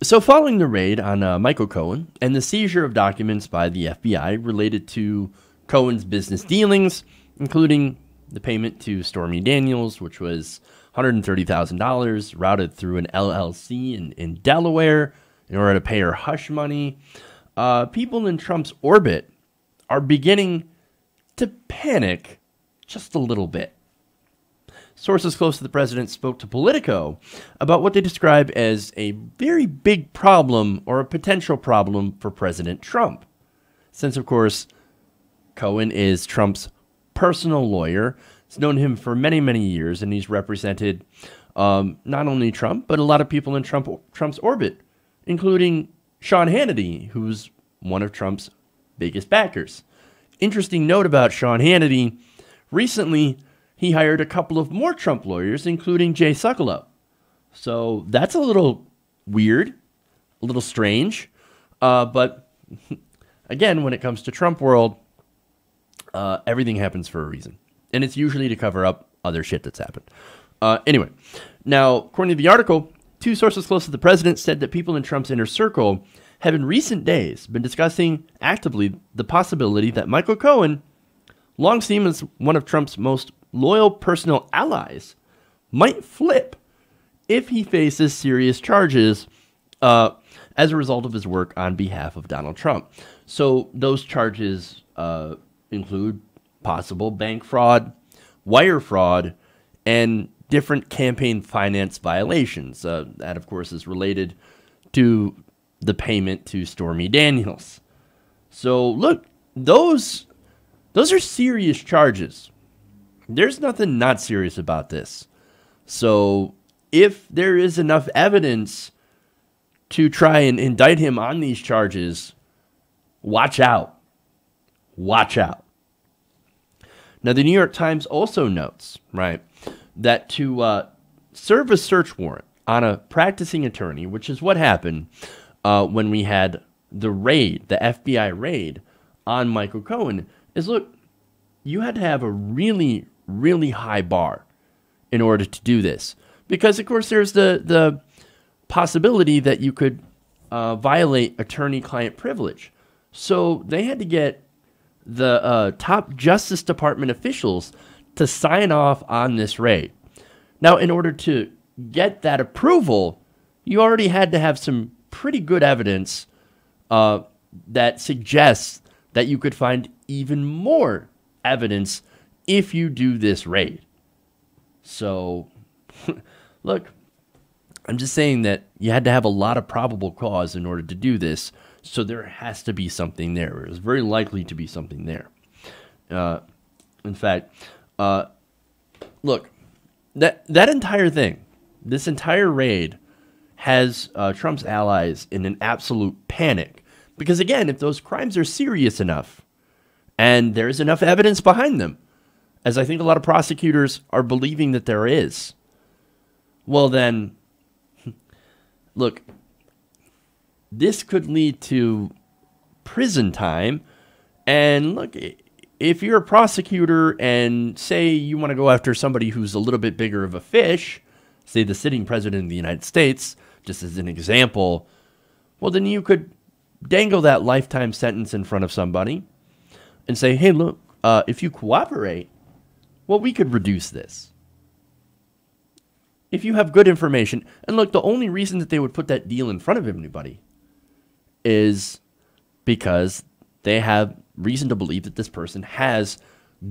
So following the raid on Michael Cohen and the seizure of documents by the FBI related to Cohen's business dealings, including the payment to Stormy Daniels, which was $130,000 routed through an LLC in Delaware in order to pay her hush money, people in Trump's orbit are beginning to panic just a little bit. Sources close to the president spoke to Politico about what they describe as a very big problem or a potential problem for President Trump. Since, of course, Cohen is Trump's personal lawyer. He's known him for many, many years, and he's represented not only Trump, but a lot of people in Trump's orbit, including Sean Hannity, who's one of Trump's biggest backers. Interesting note about Sean Hannity, recently he hired a couple of more Trump lawyers, including Jay Sekulow. So that's a little weird, a little strange. But again, when it comes to Trump world, everything happens for a reason. And it's usually to cover up other shit that's happened. Anyway, now, according to the article, two sources close to the president said that people in Trump's inner circle have in recent days been discussing actively the possibility that Michael Cohen, long seen as one of Trump's most loyal personal allies, might flip if he faces serious charges as a result of his work on behalf of Donald Trump. So those charges include possible bank fraud, wire fraud, and different campaign finance violations. That, of course, is related to the payment to Stormy Daniels. So look, those are serious charges. There's nothing not serious about this. So if there is enough evidence to try and indict him on these charges, watch out. Watch out. Now, the New York Times also notes, right, that to serve a search warrant on a practicing attorney, which is what happened when we had the raid, the FBI raid on Michael Cohen, is, look, you had to have a really, really high bar in order to do this. Because, of course, there's the possibility that you could violate attorney-client privilege. So they had to get the top Justice Department officials to sign off on this raid. Now, in order to get that approval, you already had to have some pretty good evidence that suggests that you could find even more evidence if you do this raid. So, look, I'm just saying that you had to have a lot of probable cause in order to do this, so there has to be something there. There's very likely to be something there. In fact, look, that entire thing, this entire raid has Trump's allies in an absolute panic. Because again, if those crimes are serious enough, and there's enough evidence behind them, as I think a lot of prosecutors are believing that there is, well then, look, this could lead to prison time. And look, if you're a prosecutor and say you want to go after somebody who's a little bit bigger of a fish, say the sitting president of the United States, just as an example, well, then you could dangle that lifetime sentence in front of somebody and say, hey, look, if you cooperate, well, we could reduce this. If you have good information, and look, the only reason that they would put that deal in front of anybody is because they have reason to believe that this person has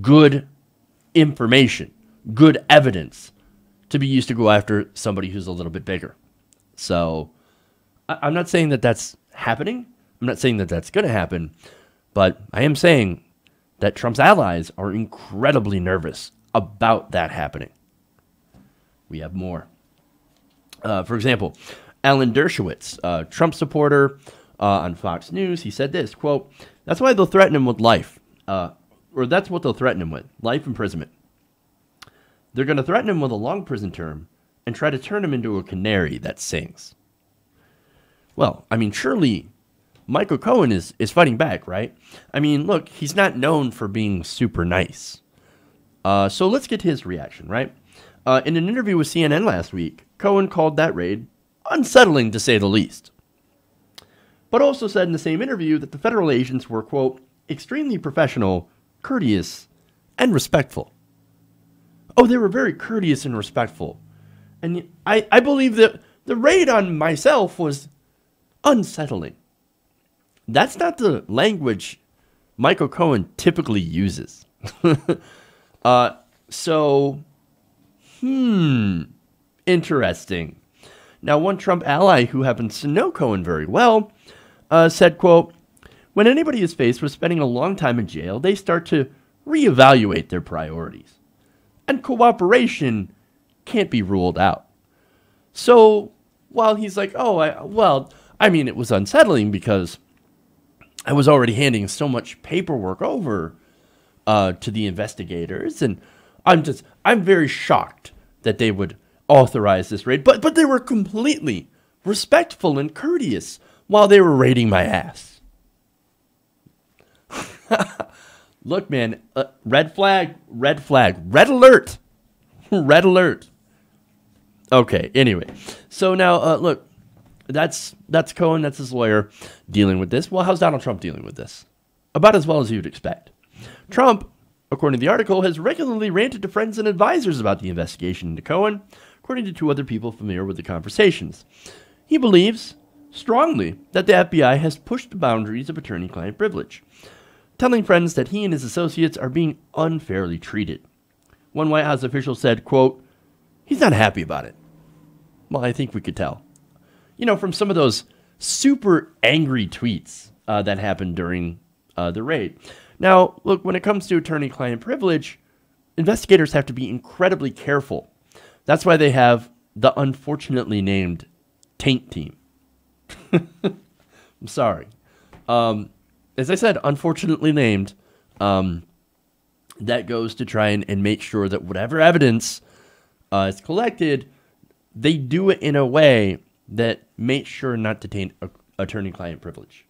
good information, good evidence to be used to go after somebody who's a little bit bigger. So I'm not saying that that's happening. I'm not saying that that's going to happen. But I am saying that Trump's allies are incredibly nervous about that happening. We have more. For example, Alan Dershowitz, Trump supporter on Fox News, he said this, quote, "That's why they'll threaten him with life, or that's what they'll threaten him with, life imprisonment. They're going to threaten him with a long prison term and try to turn him into a canary that sings." Well, I mean, surely Michael Cohen is fighting back, right? I mean, look, he's not known for being super nice. So let's get his reaction, right? In an interview with CNN last week, Cohen called that raid unsettling, to say the least. but also said in the same interview that the federal agents were, quote, extremely professional, courteous, and respectful. Oh, they were very courteous and respectful. And I believe that the raid on myself was unsettling. That's not the language Michael Cohen typically uses. Interesting. Now, one Trump ally who happens to know Cohen very well said, quote, when anybody is faced with spending a long time in jail, they start to reevaluate their priorities. And cooperation can't be ruled out. So while he's like, it was unsettling because I was already handing so much paperwork over to the investigators, and I'm very shocked that they would authorize this raid. But they were completely respectful and courteous while they were raiding my ass. Look, man, red flag, red alert, red alert. Okay, anyway. So now, look, that's Cohen, that's his lawyer dealing with this. Well, how's Donald Trump dealing with this? About as well as you'd expect. Trump, according to the article, has regularly ranted to friends and advisors about the investigation into Cohen, according to two other people familiar with the conversations. He believes strongly that the FBI has pushed the boundaries of attorney-client privilege, telling friends that he and his associates are being unfairly treated. One White House official said, quote, he's not happy about it. Well, I think we could tell. From some of those super angry tweets that happened during the raid. Now, look, when it comes to attorney-client privilege, investigators have to be incredibly careful. That's why they have the unfortunately named taint team. I'm sorry. As I said, unfortunately named, that goes to try and make sure that whatever evidence is collected, they do it in a way that makes sure not to taint attorney-client privilege.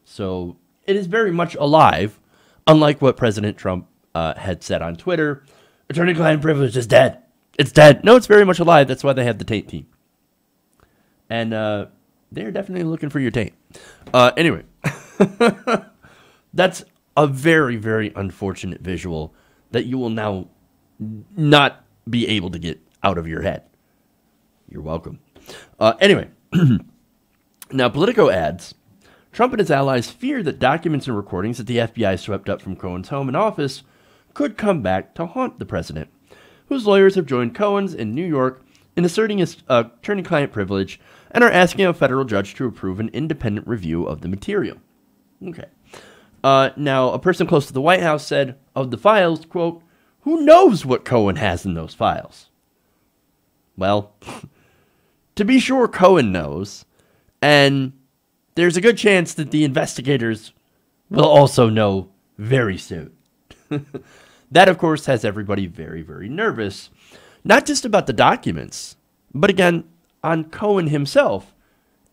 So it is very much alive, unlike what President Trump had said on Twitter. Attorney-client privilege is dead. It's dead. No, it's very much alive. That's why they have the taint team. And they're definitely looking for your taint. Anyway, that's a very, very unfortunate visual that you will now not be able to get out of your head. You're welcome. Anyway, now Politico adds, Trump and his allies fear that documents and recordings that the FBI swept up from Cohen's home and office could come back to haunt the president, whose lawyers have joined Cohen's in New York in asserting his attorney-client privilege and are asking a federal judge to approve an independent review of the material. Okay. Now, a person close to the White House said of the files, quote, who knows what Cohen has in those files? Well, to be sure, Cohen knows, and there's a good chance that the investigators will also know very soon. That, of course, has everybody very, very nervous, not just about the documents, but again, on Cohen himself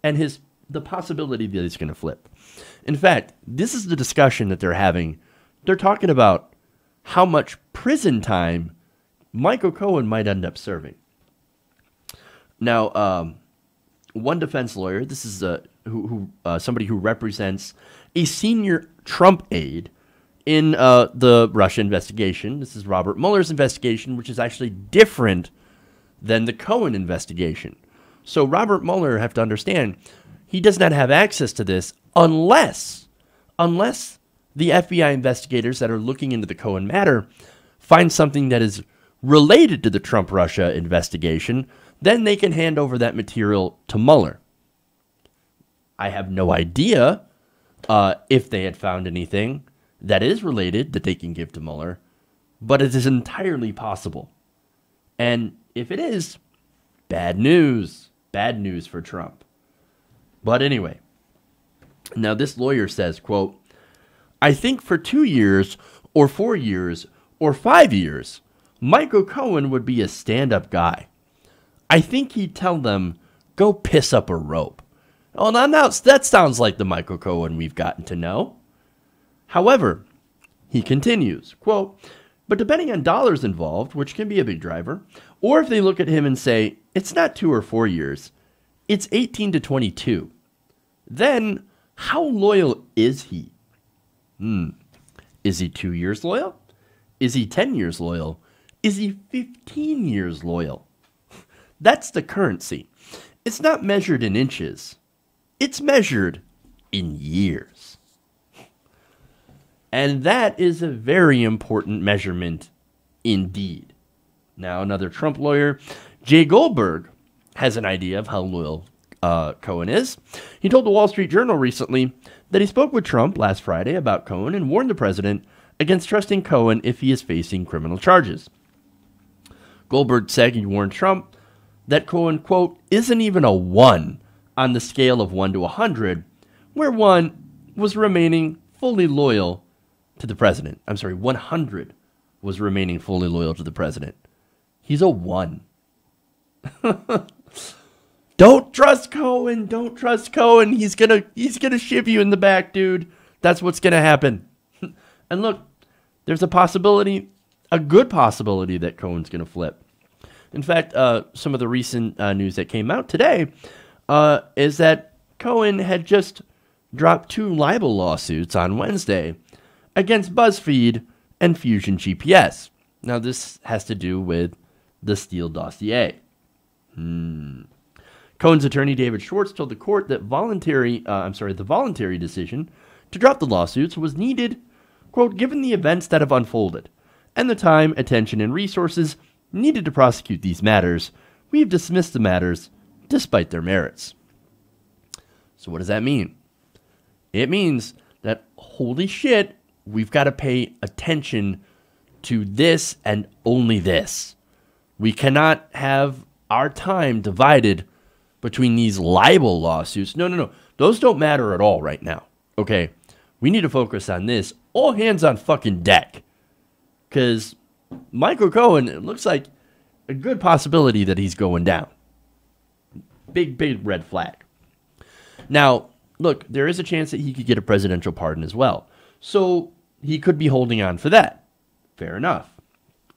and the possibility that he's going to flip. In fact, this is the discussion that they're having. They're talking about how much prison time Michael Cohen might end up serving. Now, one defense lawyer, this is somebody who represents a senior Trump aide in the Russia investigation. This is Robert Mueller's investigation, which is actually different than the Cohen investigation. So Robert Mueller, have to understand, he does not have access to this unless the FBI investigators that are looking into the Cohen matter find something that is related to the Trump-Russia investigation. Then they can hand over that material to Mueller. I have no idea if they had found anything that is related that they can give to Mueller, but it is entirely possible. And if it is, bad news for Trump. But anyway, now this lawyer says, quote, I think for 2 years or 4 years or 5 years, Michael Cohen would be a stand-up guy. I think he'd tell them, go piss up a rope. Oh, now that sounds like the Michael Cohen we've gotten to know. However, he continues, quote, but depending on dollars involved, which can be a big driver, or if they look at him and say, it's not 2 or 4 years, it's 18 to 22, then How loyal is he? Is he 2 years loyal? Is he 10 years loyal? Is he 15 years loyal? That's the currency. It's not measured in inches. It's measured in years. And that is a very important measurement indeed. Now, another Trump lawyer, Jay Goldberg, has an idea of how loyal Cohen is. He told the Wall Street Journal recently that he spoke with Trump last Friday about Cohen and warned the president against trusting Cohen if he is facing criminal charges. Goldberg said he warned Trump that Cohen, quote, isn't even a 1 on the scale of 1 to 100, where 1 was remaining fully loyal to the president. 100 was remaining fully loyal to the president. He's a 1. Don't trust Cohen. Don't trust Cohen. He's gonna ship you in the back, dude. That's what's gonna happen. And look, there's a possibility, a good possibility, that Cohen's gonna flip. In fact, some of the recent news that came out today is that Cohen had just dropped 2 libel lawsuits on Wednesday against BuzzFeed and Fusion GPS. Now, this has to do with the Steele dossier. Cohen's attorney, David Schwartz, told the court that the voluntary decision to drop the lawsuits was needed, quote, given the events that have unfolded and the time, attention, and resources needed to prosecute these matters. We have dismissed the matters despite their merits. So what does that mean? It means that, holy shit, we've got to pay attention to this and only this. We cannot have our time divided between these libel lawsuits. No. Those don't matter at all right now. Okay? We need to focus on this. All hands on fucking deck. Because Michael Cohen, it looks like a good possibility that he's going down. Big red flag. Now, look, there is a chance that he could get a presidential pardon as well. So he could be holding on for that. Fair enough.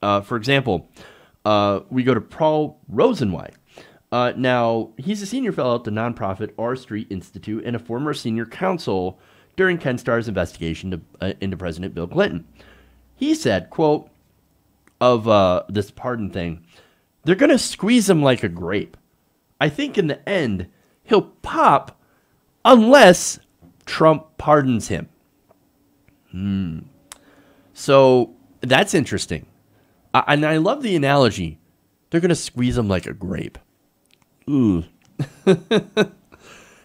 For example, we go to Paul Rosenweiss. Now, he's a senior fellow at the nonprofit R Street Institute and a former senior counsel during Ken Starr's investigation into President Bill Clinton. He said, quote, of this pardon thing, they're going to squeeze him like a grape. I think in the end, he'll pop unless Trump pardons him. So that's interesting. And I love the analogy. They're going to squeeze him like a grape. Ooh.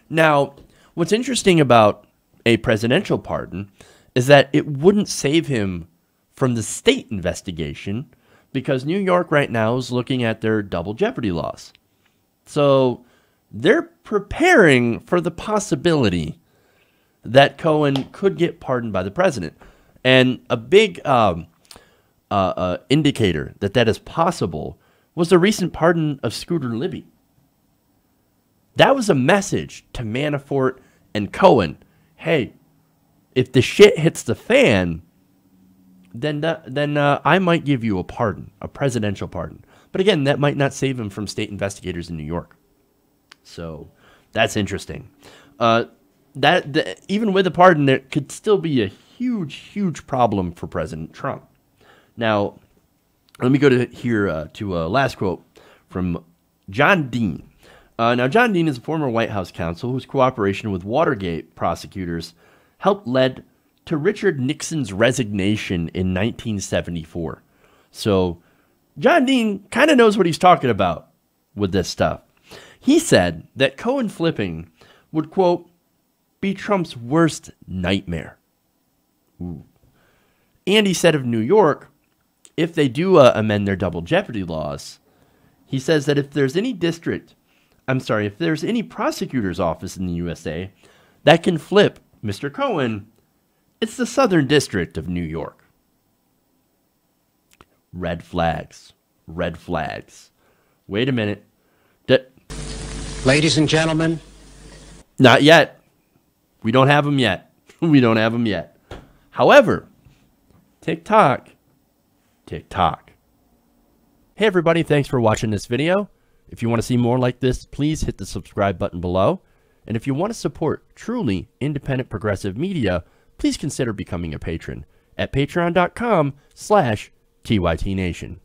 Now, what's interesting about a presidential pardon is that it wouldn't save him from the state investigation because New York right now is looking at their double jeopardy laws. So they're preparing for the possibility that Cohen could get pardoned by the president. And a big indicator that that is possible was the recent pardon of Scooter Libby. That was a message to Manafort and Cohen. Hey, if the shit hits the fan, then I might give you a pardon, a presidential pardon. But again, that might not save him from state investigators in New York. So that's interesting. Even with a pardon, there could still be a huge problem for President Trump. Now, let me go to a last quote from John Dean. Now, John Dean is a former White House counsel whose cooperation with Watergate prosecutors helped lead to Richard Nixon's resignation in 1974. So John Dean kind of knows what he's talking about with this stuff. He said that Cohen flipping would, quote, be Trump's worst nightmare. Ooh. And he said of New York, if they do amend their double jeopardy laws, he says that if there's any prosecutor's office in the USA that can flip Mr. Cohen, it's the Southern District of New York. Red flags. Red flags. Wait a minute. Ladies and gentlemen. Not yet. We don't have them yet. We don't have them yet. However, tick-tock. Tick-tock. Hey everybody, thanks for watching this video. If you want to see more like this, please hit the subscribe button below. And if you want to support truly independent progressive media, please consider becoming a patron at patreon.com/TYTNation.